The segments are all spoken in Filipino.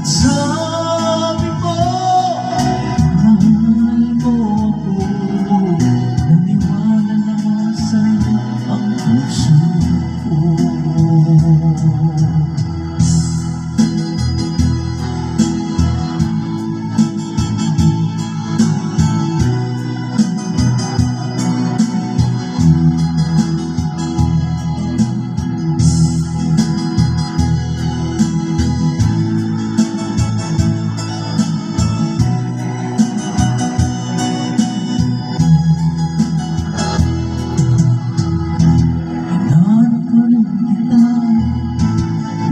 sabi mo, mahal mo ako. Naniwala naman sa'yo ang puso ko.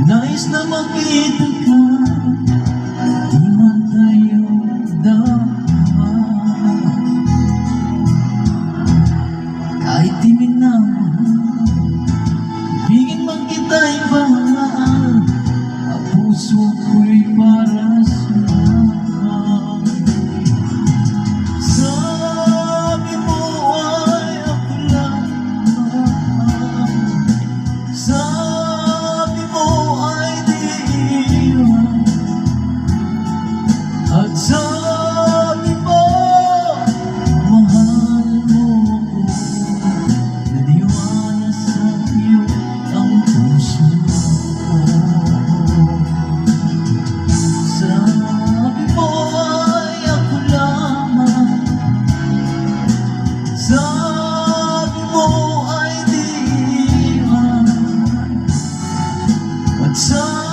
Nais na makita ka, di man tayo dapat. Kahit di minamahal, ibigin man kita'y mahal. Ang puso ko'y para sa'yo. Sabi mo ay ako lang, sabi mo ay di iwan, at sabi mo mahal mo ako. Naniwala sa iyo ang puso ko. Sabi mo ay ako lamang, sabi mo ay di iwan, at sabi